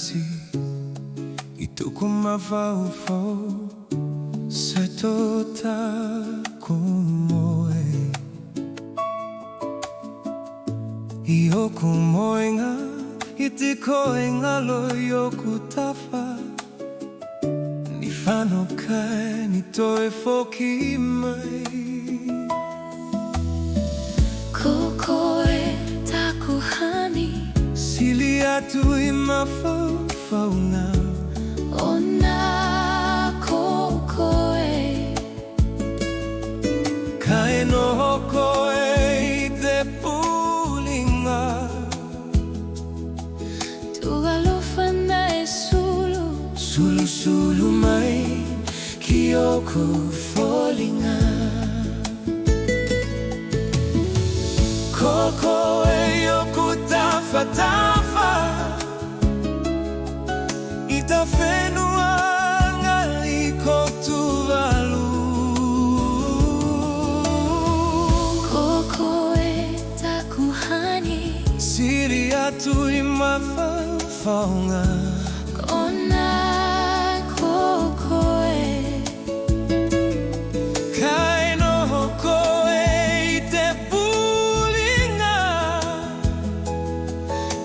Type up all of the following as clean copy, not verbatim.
nasi itukuma faufau setota kumoe iyo kumoenga itikoenga loyo kutafa nifano kae nitoe foki mai kokoe takuhani sili atu imafauna ona kokoe kae no hokoe ite pulinga tugalofana e sulu sulu mai kioku folinga kokoe yoku tafa tafa ita fenua ngali kotuvalu kokoe takuhani siri atu imafaunga ona kokoe kae no hokoe ite pulinga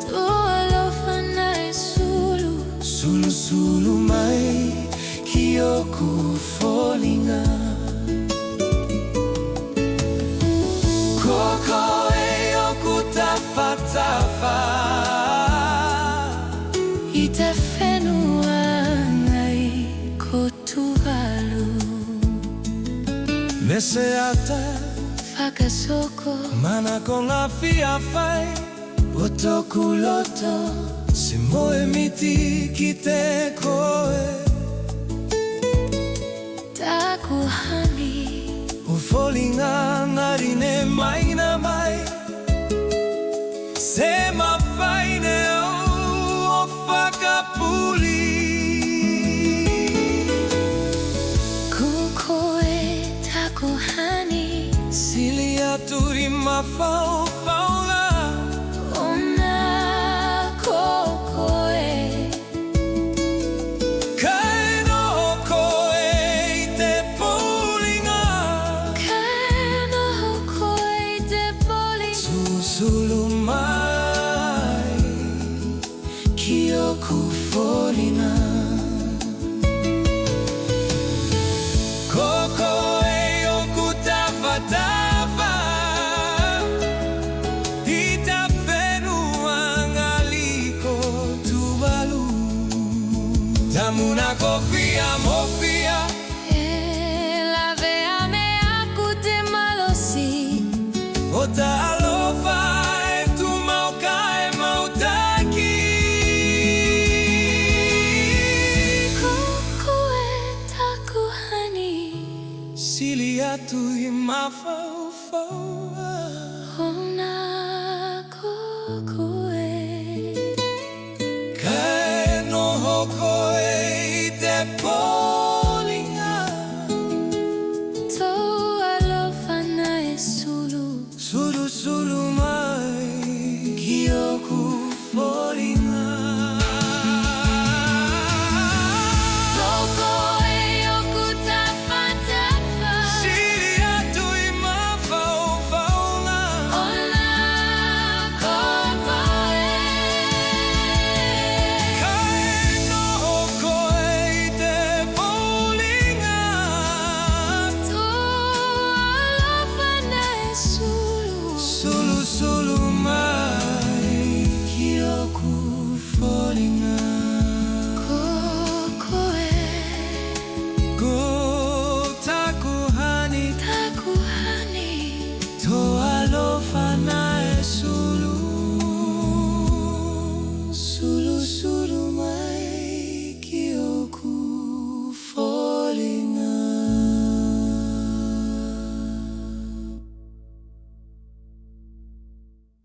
tualofana e sulu sulu mai kioku folinga kokoe yoku tafa tafa ita fenua ngai kotuvalu mese ata fakasoko mana konga fia fai otokuloto simoe miti kite koe takuhani ufolinga ngarine mai na mai sema faine o fakapuli kokoe takuhani sili atu imafauna ona kokoe kae no hokoe ite pulinga kano koe te poli sulu mai kioku folinga kokoe yoku tafa tafa ita fenua ngali kotuvalu tamuna kofia mofia la vea me akute malosi ota alofa etu maukae mautaki kokoe takuhani sili atu imafaufau ona kokoe kae no hokoe ite polinga toalofana e sulu sulu mai